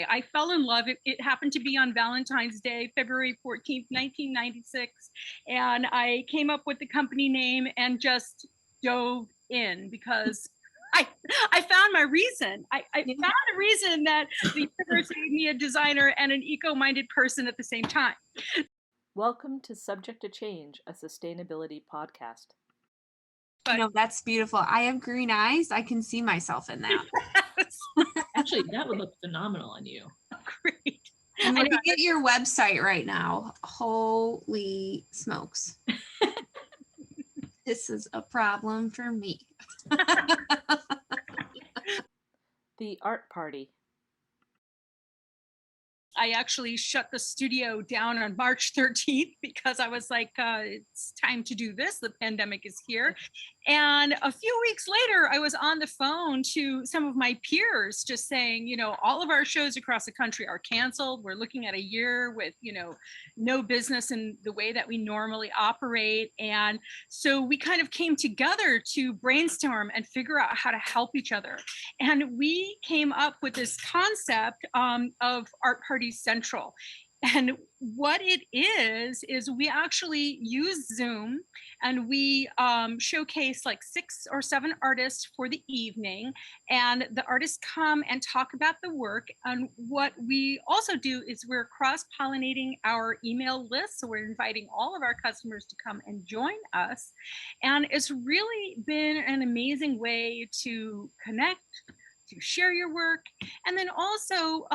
I fell in love. It happened to be on Valentine's Day, February 14th, 1996. And I came up with the company name and just dove in because I found my reason. I found a reason that the universe gave me a designer and an eco-minded person at the same time. Welcome to Subject to Change, a sustainability podcast. No, that's beautiful. I have green eyes. I can see myself in that. Actually, that would look phenomenal on you. Great. I'm looking at your website right now. Holy smokes. This is a problem for me. The Art Party. I actually shut the studio down on March 13th because I was like, it's time to do this. The pandemic is here. And a few weeks later, I was on the phone to some of my peers just saying, all of our shows across the country are canceled. We're looking at a year with, no business in the way that we normally operate. And so we kind of came together to brainstorm and figure out how to help each other. And we came up with this concept of Art Party Central. And what it is we actually use Zoom and we showcase like 6 or 7 artists for the evening. And the artists come and talk about the work. And what we also do is we're cross-pollinating our email list. So we're inviting all of our customers to come and join us. And it's really been an amazing way to connect, to share your work, and then also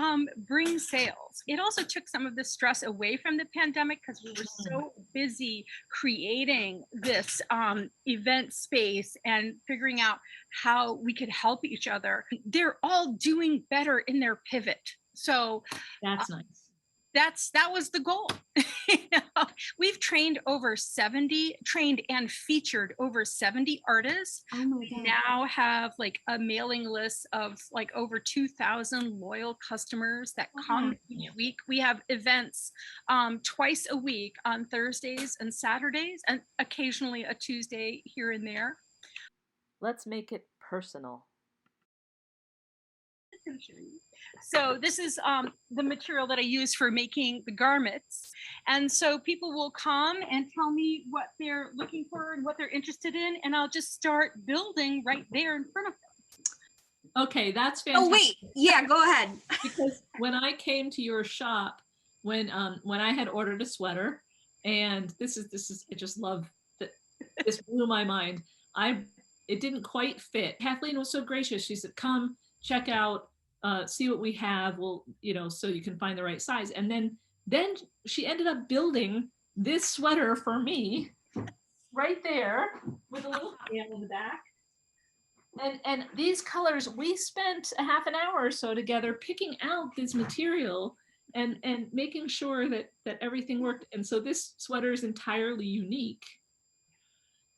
bring sales. It also took some of the stress away from the pandemic because we were so busy creating this event space and figuring out how we could help each other. They're all doing better in their pivot. So that's nice. That was the goal. We've trained and featured over 70 artists. Oh my we God. now have like a mailing list of like over 2,000 loyal customers that come each week. We have events twice a week on Thursdays and Saturdays, and occasionally a Tuesday here and there. Let's make it personal. So this is the material that I use for making the garments. And so people will come and tell me what they're looking for and what they're interested in. And I'll just start building right there in front of them. Okay, that's fantastic. Oh, wait. Yeah, go ahead. Because when I came to your shop, when I had ordered a sweater, and this is I just love that. This blew my mind. It didn't quite fit. Kathleen was so gracious. She said, come check out, see what we have. We'll, so you can find the right size. And then she ended up building this sweater for me right there with a little hand in the back. And these colors, we spent a half an hour or so together picking out this material and making sure that everything worked. And so this sweater is entirely unique.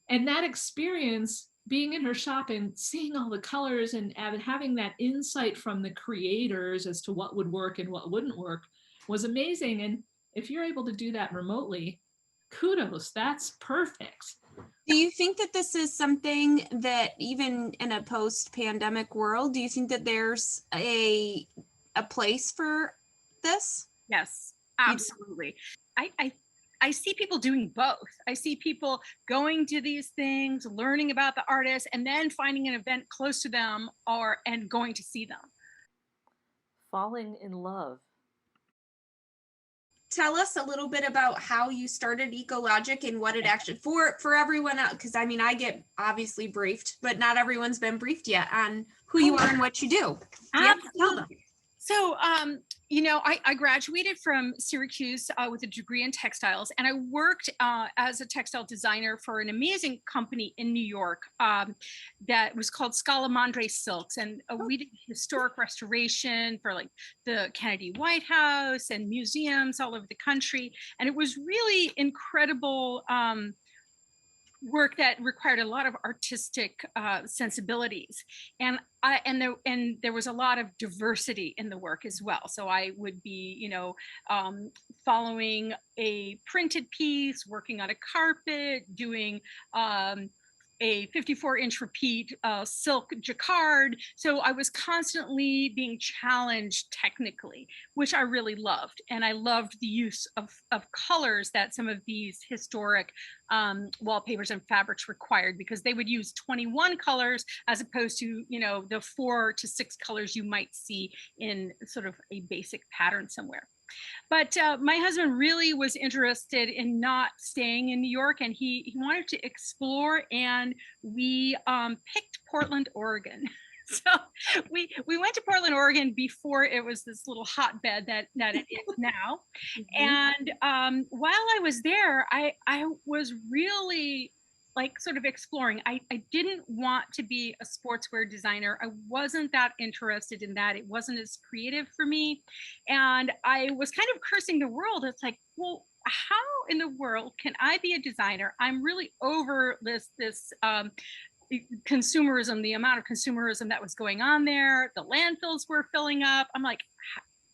And that experience, being in her shop and seeing all the colors and having that insight from the creators as to what would work and what wouldn't work was amazing. And if you're able to do that remotely, kudos, that's perfect. Do you think that this is something that even in a post-pandemic world, do you think that there's a place for this? Yes, absolutely. I see people doing both. I see people going to these things, learning about the artists, and then finding an event close to them and going to see them. Falling in love. Tell us a little bit about how you started Ecologic and what it actually, for everyone else, because I mean, I get obviously briefed, but not everyone's been briefed yet on who you are and what you do. Tell them. So, I graduated from Syracuse with a degree in textiles, and I worked as a textile designer for an amazing company in New York that was called Scalamandre Silks, and we did historic restoration for like the Kennedy White House and museums all over the country, and it was really incredible work that required a lot of artistic sensibilities, and there was a lot of diversity in the work as well. So I would be, following a printed piece, working on a carpet, doing a 54-inch repeat silk jacquard. So I was constantly being challenged technically, which I really loved. And I loved the use of colors that some of these historic wallpapers and fabrics required, because they would use 21 colors as opposed to, you know, the 4 to 6 colors you might see in sort of a basic pattern somewhere. But my husband really was interested in not staying in New York, and he wanted to explore, and we picked Portland, Oregon. So we went to Portland, Oregon before it was this little hotbed that it is now. And while I was there, I was really like sort of exploring. I didn't want to be a sportswear designer. I wasn't that interested in that. It wasn't as creative for me. And I was kind of cursing the world. It's like, well, how in the world can I be a designer? I'm really over this consumerism, the amount of consumerism that was going on there. The landfills were filling up. I'm like,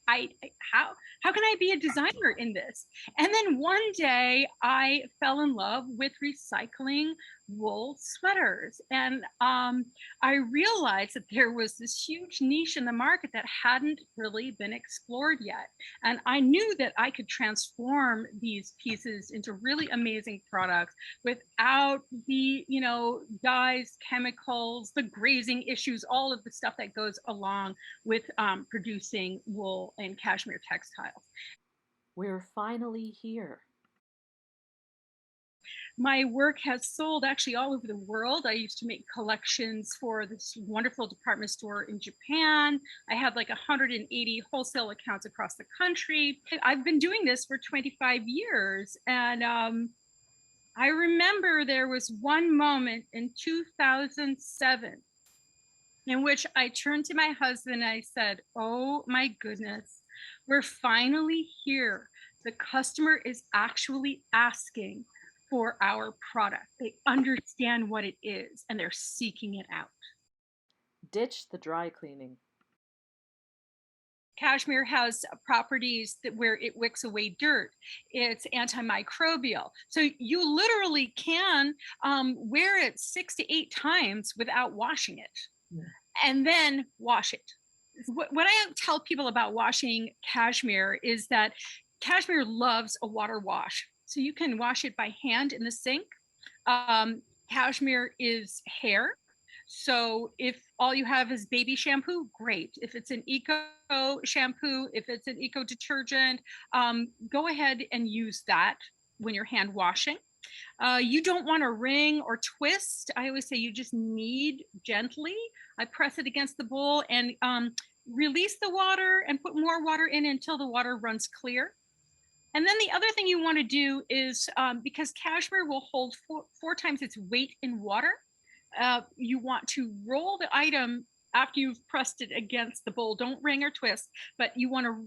how can I be a designer in this? And then one day I fell in love with recycling wool sweaters. And I realized that there was this huge niche in the market that hadn't really been explored yet. And I knew that I could transform these pieces into really amazing products without the, you know, dyes, chemicals, the grazing issues, all of the stuff that goes along with producing wool and cashmere textiles. We're finally here. My work has sold actually all over the world. I used to make collections for this wonderful department store in Japan. I have like 180 wholesale accounts across the country. I've been doing this for 25 years. And I remember there was one moment in 2007 in which I turned to my husband and I said, oh my goodness, we're finally here. The customer is actually asking for our product. They understand what it is and they're seeking it out. Ditch the dry cleaning. Cashmere has properties that where it wicks away dirt. It's antimicrobial. So you literally can wear it 6 to 8 times without washing it. Yeah. And then wash it. What I tell people about washing cashmere is that cashmere loves a water wash. So you can wash it by hand in the sink. Cashmere is hair. So if all you have is baby shampoo, great. If it's an eco shampoo, if it's an eco detergent, go ahead and use that when you're hand washing. You don't want to wring or twist. I always say you just knead gently. I press it against the bowl and release the water and put more water in until the water runs clear. And then the other thing you want to do is, because cashmere will hold 4 times its weight in water, you want to roll the item after you've pressed it against the bowl. Don't wring or twist, but you want to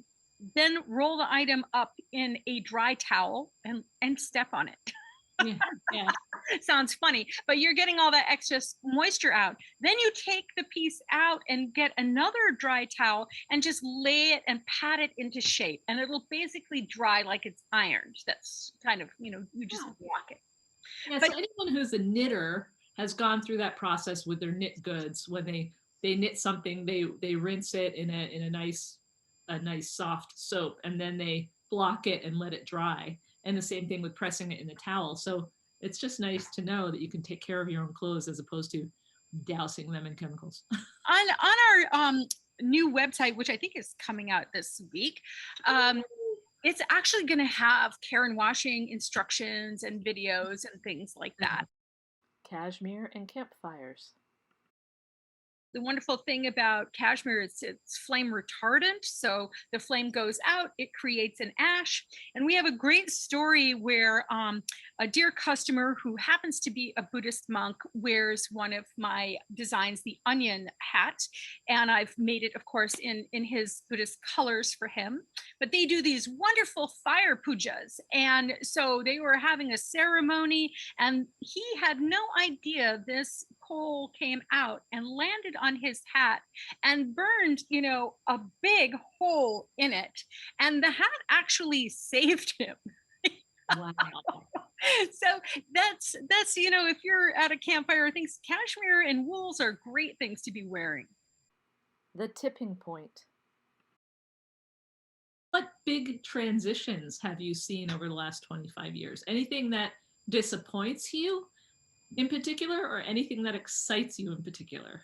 then roll the item up in a dry towel and step on it. Yeah. Sounds funny, but you're getting all that excess moisture out. Then you take the piece out and get another dry towel and just lay it and pat it into shape, and it'll basically dry like it's ironed. That's kind of, you just walk it. Yeah, but so anyone who's a knitter has gone through that process with their knit goods. When they knit something, they rinse it in a nice soft soap, and then they block it and let it dry. And the same thing with pressing it in a towel. So it's just nice to know that you can take care of your own clothes as opposed to dousing them in chemicals. On our new website, which I think is coming out this week, it's actually going to have care and washing instructions and videos and things like that. Cashmere and campfires. The wonderful thing about cashmere is it's flame retardant. So the flame goes out, it creates an ash. And we have a great story where a dear customer who happens to be a Buddhist monk wears one of my designs, the onion hat. And I've made it, of course, in his Buddhist colors for him. But they do these wonderful fire pujas. And so they were having a ceremony, and he had no idea this coal came out and landed on his hat and burned, a big hole in it. And the hat actually saved him. Wow. So that's if you're at a campfire, things cashmere and wools are great things to be wearing. The tipping point. What big transitions have you seen over the last 25 years? Anything that disappoints you in particular, or anything that excites you in particular?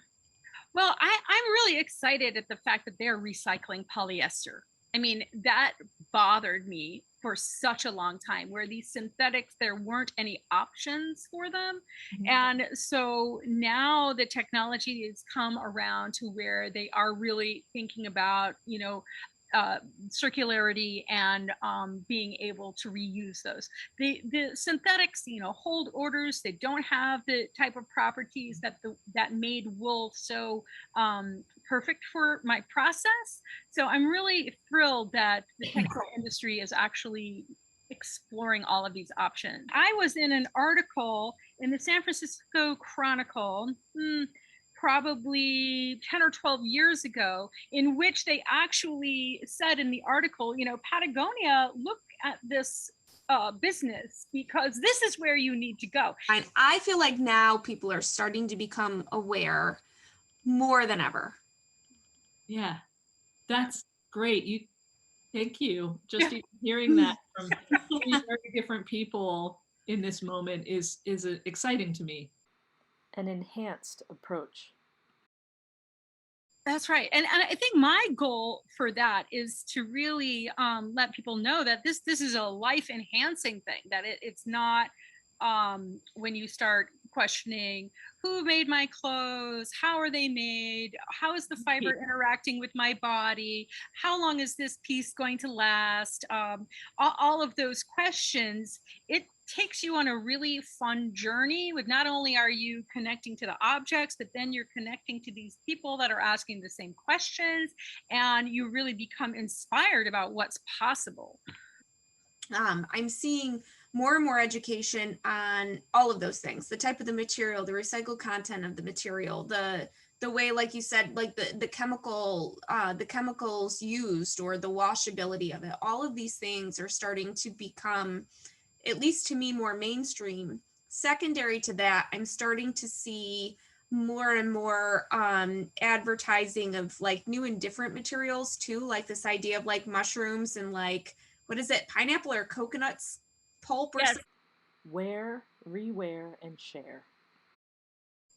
Well, I'm really excited at the fact that they're recycling polyester. I mean, that bothered me for such a long time, where these synthetics, there weren't any options for them. Mhm. And so now the technology has come around to where they are really thinking about, circularity and being able to reuse those. The synthetics, hold odors. They don't have the type of properties that made wool so perfect for my process. So I'm really thrilled that the textile industry is actually exploring all of these options. I was in an article in the San Francisco Chronicle, probably 10 or 12 years ago, in which they actually said in the article, Patagonia, look at this business, because this is where you need to go. And I feel like now people are starting to become aware more than ever. Yeah, that's great. Thank you. Just hearing that from three very different people in this moment is exciting to me. An enhanced approach. That's right. And I think my goal for that is to really let people know that this is a life enhancing thing, that it's not when you start questioning who made my clothes, how are they made, how is the fiber interacting with my body, how long is this piece going to last, all of those questions. It takes you on a really fun journey with, not only are you connecting to the objects, but then you're connecting to these people that are asking the same questions, and you really become inspired about what's possible. I'm seeing more and more education on all of those things: the type of the material, the recycled content of the material, the way, like you said, like the chemicals used, or the washability of it. All of these things are starting to become, at least to me, more mainstream. Secondary to that, I'm starting to see more and more advertising of like new and different materials too, like this idea of like mushrooms and like, what is it, pineapple or coconuts pulp or something. Wear, rewear, and share.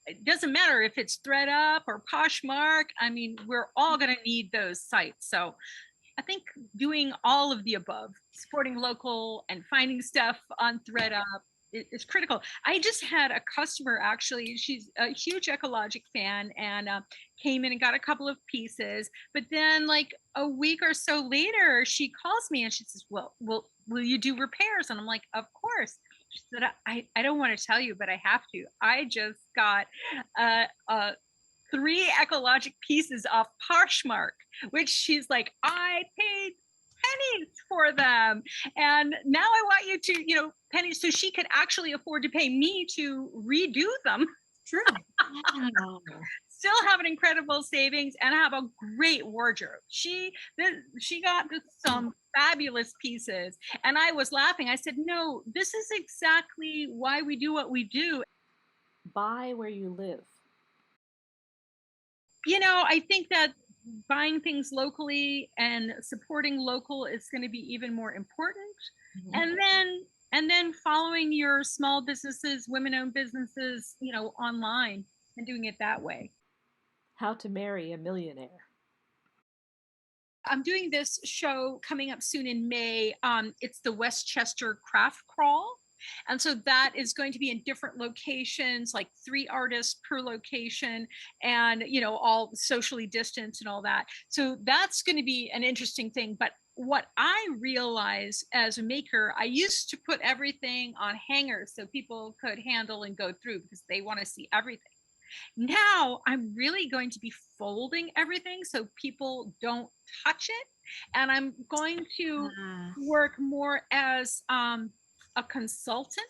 It doesn't matter if it's ThreadUp or Poshmark. I mean, we're all going to need those sites. So I think doing all of the above, supporting local and finding stuff on ThreadUp, is critical. I just had a customer, actually, she's a huge ekologic fan, and came in and got a couple of pieces. But then like a week or so later, she calls me and she says, well, will you do repairs? And I'm like, of course. She said, I don't want to tell you, but I have to. I just got 3 ecologic pieces off Poshmark, which she's like, I paid pennies for them. And now I want you to, pennies, so she could actually afford to pay me to redo them. True. Still have an incredible savings and have a great wardrobe. She got some fabulous pieces. And I was laughing. I said, no, this is exactly why we do what we do. Buy where you live. I think that buying things locally and supporting local is going to be even more important. Mm-hmm. And then following your small businesses, women-owned businesses, online, and doing it that way. How to marry a millionaire. I'm doing this show coming up soon in May. It's the Westchester Craft Crawl. And so that is going to be in different locations, like 3 artists per location, and, all socially distanced and all that. So that's going to be an interesting thing. But what I realize as a maker, I used to put everything on hangers so people could handle and go through, because they want to see everything. Now I'm really going to be folding everything so people don't touch it. And I'm going to work more as a consultant,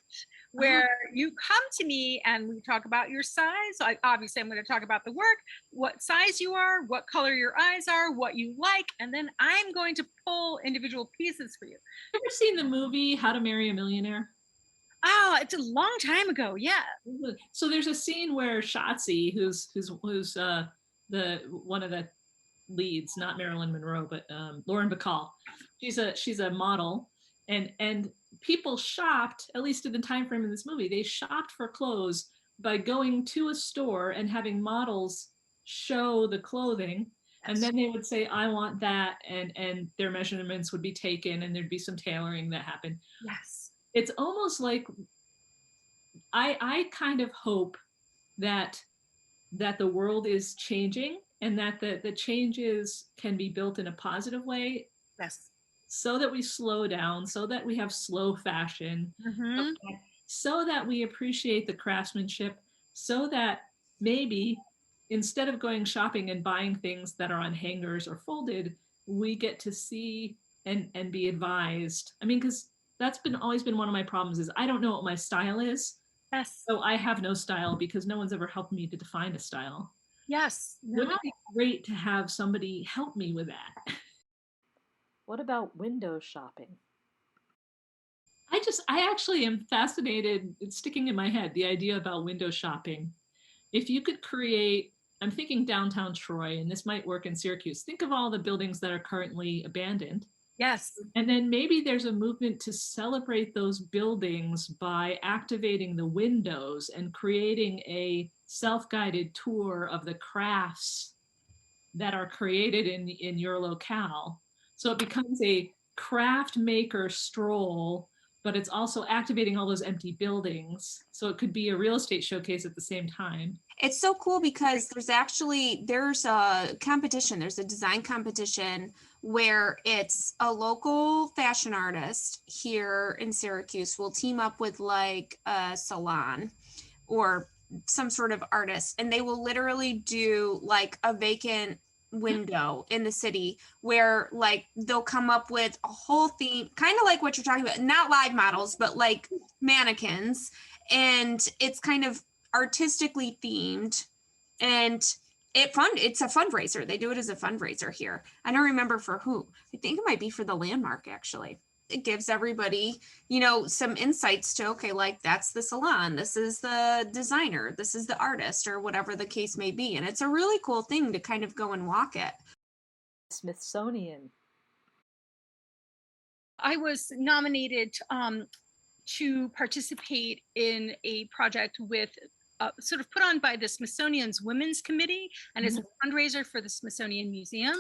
where you come to me and we talk about your size. Obviously, I'm going to talk about the work, what size you are, what color your eyes are, what you like, and then I'm going to pull individual pieces for you. Ever seen the movie How to Marry a Millionaire? Oh, it's a long time ago. Yeah. So there's a scene where Shotzi, who's the one of the leads, not Marilyn Monroe, but Lauren Bacall. She's a model, and people shopped, at least in the time frame in this movie, they shopped for clothes by going to a store and having models show the clothing. And then they would say, I want that, and their measurements would be taken, and there'd be some tailoring that happened. Yes. It's almost like I kind of hope that the world is changing, and that the changes can be built in a positive way. Yes. So that we slow down, so that we have slow fashion, so that we appreciate the craftsmanship, so that maybe instead of going shopping and buying things that are on hangers or folded, we get to see and be advised. I mean, because that's always been one of my problems is I don't know what my style is. Yes. So I have no style because no one's ever helped me to define a style. Yes. Wouldn't it be great to have somebody help me with that? What about window shopping? I actually am fascinated. It's sticking in my head, the idea about window shopping. If you could create, I'm thinking downtown Troy, and this might work in Syracuse. Think of all the buildings that are currently abandoned. Yes. And then maybe there's a movement to celebrate those buildings by activating the windows and creating a self-guided tour of the crafts that are created in your locale. So it becomes a craft maker stroll, but it's also activating all those empty buildings. So it could be a real estate showcase at the same time. It's so cool because there's a competition, there's a design competition where it's a local fashion artist here in Syracuse will team up with like a salon or some sort of artist, and they will literally do like a vacant window in the city where like they'll come up with a whole theme, kind of like what you're talking about, not live models, but like mannequins. And it's kind of artistically themed, and it's a fundraiser. They do it as a fundraiser here. I don't remember for who. I think it might be for the Landmark, actually. It gives everybody, some insights to, okay, like that's the salon, this is the designer, this is the artist, or whatever the case may be. And it's a really cool thing to kind of go and walk it. Smithsonian. I was nominated to participate in a project with sort of put on by the Smithsonian's Women's Committee, and it's a fundraiser for the Smithsonian Museum.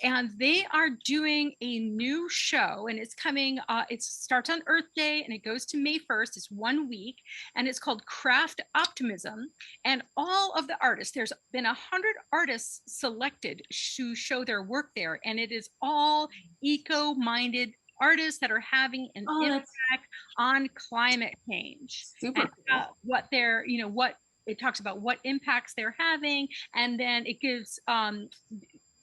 And they are doing a new show, and it's coming, it starts on Earth Day and it goes to May 1st. It's 1 week, and it's called Craft Optimism. And all of the artists, there's been 100 artists selected to show their work there, and it is all eco-minded artists that are having an impact on climate change. Super and, cool. what they're, what it talks about, what impacts they're having, and then it gives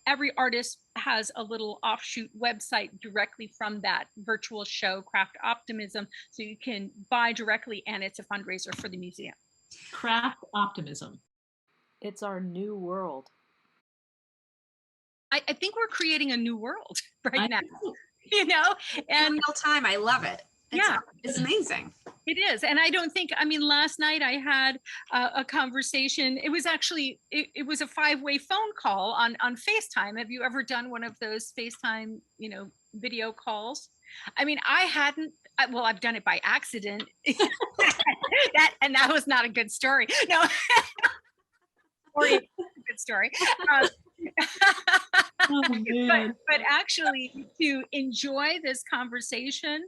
every artist has a little offshoot website directly from that virtual show, Craft Optimism, so you can buy directly, and it's a fundraiser for the museum. Craft Optimism. It's our new world. I think we're creating a new world right now. Know? And in real time, I love it. It's amazing. It is. And I don't think, last night I had a conversation. It was actually, it was a 5-way phone call on FaceTime. Have you ever done one of those FaceTime, video calls? I hadn't, I've done it by accident. that was not a good story. No. Or a good story. But actually to enjoy this conversation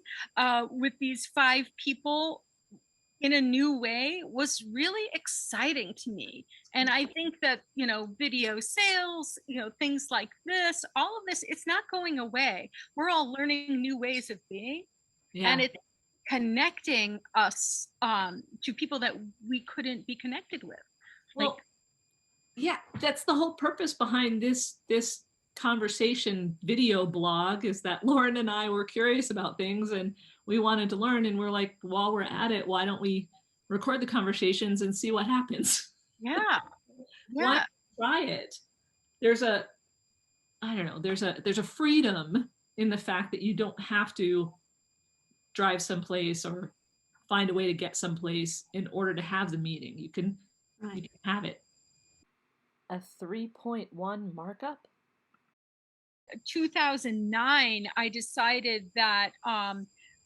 with these 5 people in a new way was really exciting to me. And I think that, video sales, things like this, all of this, it's not going away. We're all learning new ways of being, and it's connecting us to people that we couldn't be connected with. Yeah, that's the whole purpose behind this conversation video blog, is that Lauren and I were curious about things and we wanted to learn, and we're like, while we're at it, why don't we record the conversations and see what happens? Yeah. Why try it? There's a freedom in the fact that you don't have to drive someplace or find a way to get someplace in order to have the meeting. You can have it. A 3.1 markup? 2009, I decided that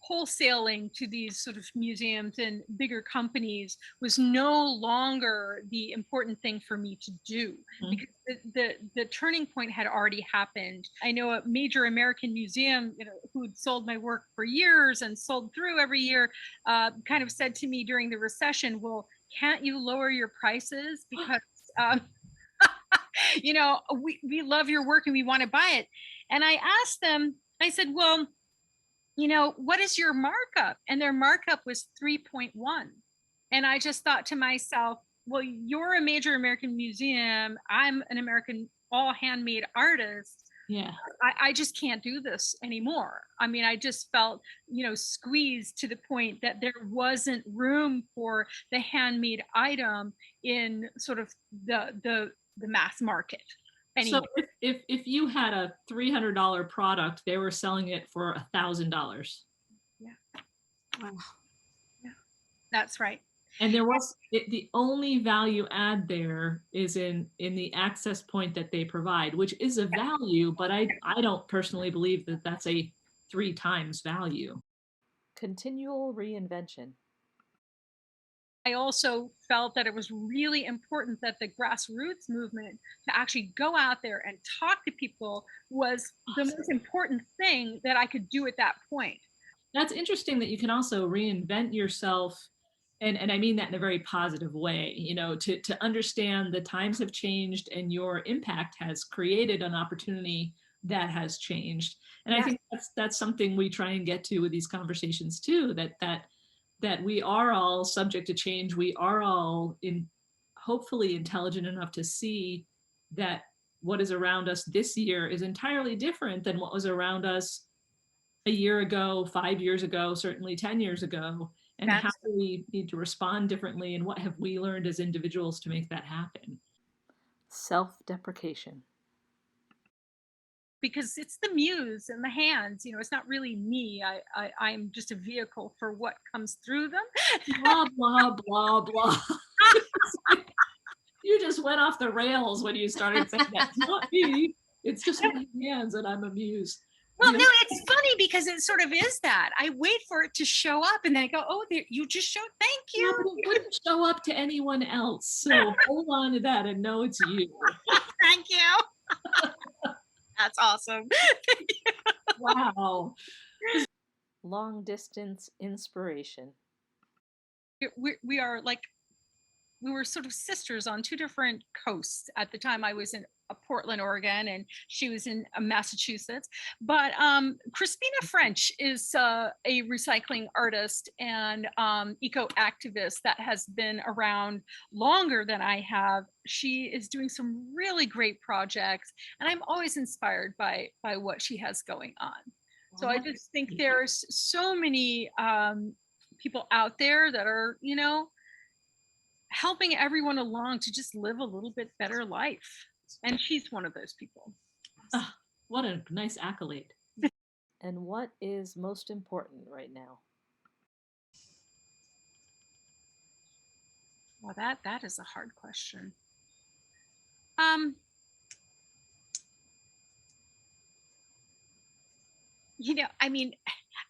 wholesaling to these sort of museums and bigger companies was no longer the important thing for me to do, because the turning point had already happened. I know a major American museum, who'd sold my work for years and sold through every year, kind of said to me during the recession, well, can't you lower your prices? Because we love your work and we want to buy it. And I asked them, I said, well, what is your markup? And their markup was 3.1. And I just thought to myself, well, you're a major American museum. I'm an American all handmade artist. Yeah. I just can't do this anymore. I mean, I just felt, squeezed to the point that there wasn't room for the handmade item in sort of the mass market anymore. So if you had a $300 product, they were selling it for $1,000. Yeah. Wow. Yeah, that's right. And there was the only value add there is in the access point that they provide, which is a value, but I don't personally believe that that's a 3 times value. Continual reinvention. I also felt that it was really important that the grassroots movement to actually go out there and talk to people was the most important thing that I could do at that point. That's interesting that you can also reinvent yourself. And I mean that in a very positive way, to understand the times have changed and your impact has created an opportunity that has changed. And I think that's something we try and get to with these conversations too, that we are all subject to change. We are all hopefully intelligent enough to see that what is around us this year is entirely different than what was around us a year ago, 5 years ago, certainly 10 years ago. And how do we need to respond differently, and what have we learned as individuals to make that happen? Self-deprecation. Because it's the muse and the hands, it's not really me. I'm just a vehicle for what comes through them. Blah, blah, blah, blah. You just went off the rails when you started saying that. It's not me. It's just my hands and I'm a muse. Well, no, it's funny because it sort of is that. I wait for it to show up and then I go, oh, there, you just showed, thank you. Yeah, but it wouldn't show up to anyone else. So hold on to that and know it's you. Thank you. That's awesome. Wow. Long distance inspiration. We are like, we were sort of sisters on 2 different coasts. At the time I was in Portland, Oregon, and she was in Massachusetts. But Crispina French is a recycling artist and eco-activist that has been around longer than I have. She is doing some really great projects, and I'm always inspired by what she has going on. So I just think there's so many people out there that are, helping everyone along to just live a little bit better life. And she's one of those people. What a nice accolade. And what is most important right now? Well, that is a hard question. I mean,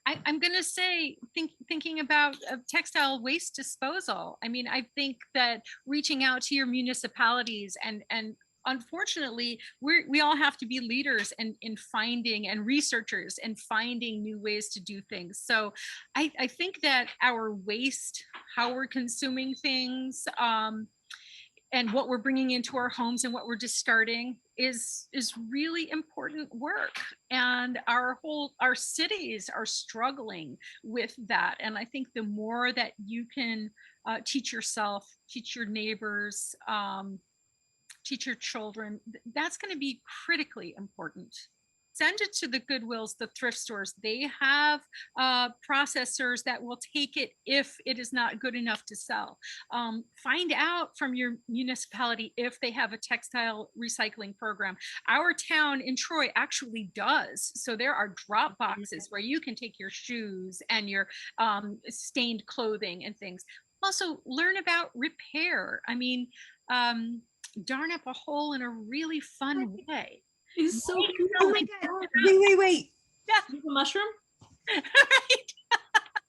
I'm going to say thinking about textile waste disposal. I mean, I think that reaching out to your municipalities and unfortunately, we all have to be leaders in finding and researchers and finding new ways to do things. So I think that our waste, how we're consuming things, and what we're bringing into our homes and what we're discarding is really important work. And our cities are struggling with that. And I think the more that you can teach yourself, teach your neighbors, teach your children, that's going to be critically important. send it to the Goodwills, the thrift stores. They have processors that will take it if it is not good enough to sell. Find out from your municipality if they have a textile recycling program. Our town in Troy actually does. So there are drop boxes where you can take your shoes and your stained clothing and things. Also, learn about repair. I mean, darn up a hole in a really fun way. It's so cute. Oh my God. Wait. Yeah. You have a mushroom? Right.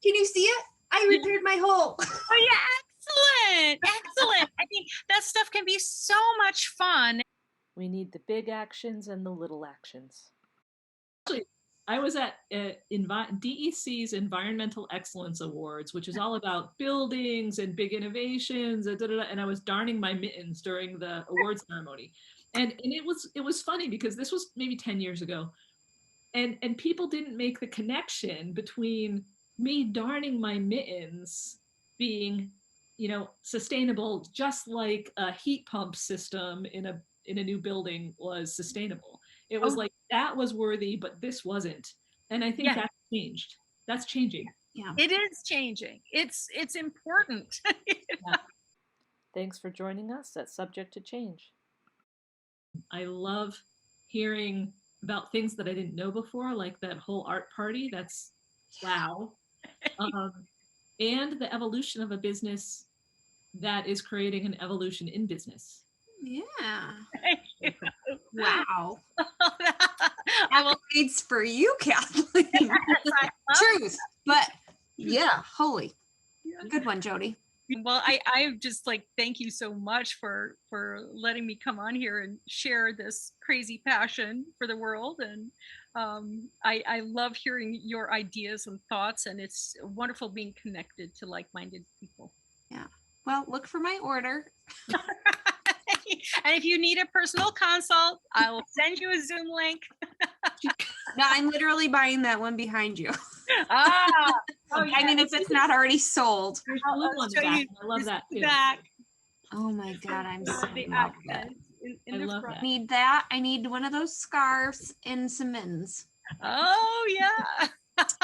Can you see it? I repaired my hole. Oh yeah, excellent. I mean, that stuff can be so much fun. We need the big actions and the little actions. I was at DEC's Environmental Excellence Awards, which is all about buildings and big innovations, and I was darning my mittens during the award ceremony. And it was funny because this was maybe 10 years ago. And people didn't make the connection between me darning my mittens being, sustainable, just like a heat pump system in a new building was sustainable. It was like that was worthy, but this wasn't. And I think that changed. That's changing. Yeah. It is changing. It's important. Yeah. Thanks for joining us at Subject to Change. I love hearing about things that I didn't know before, like that whole art party. That's wow. And the evolution of a business that is creating an evolution in business. Yeah. Thank you. Wow. I will. Accolades for you, Kathleen. Truth. But yeah, holy. Good one, Jody. Well, I just thank you so much for letting me come on here and share this crazy passion for the world. And I love hearing your ideas and thoughts, and it's wonderful being connected to like-minded people. Yeah. Well, look for my order. And if you need a personal consult, I will send you a Zoom link. No, I'm literally buying that one behind you. Oh, I mean, if it's not already sold. There's blue on the back. I love that too. Back. Oh my God, I'm so The love that. accents in I the love front. that. Need that. I need one of those scarves and some mittens. Oh yeah.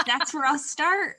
That's where I'll start.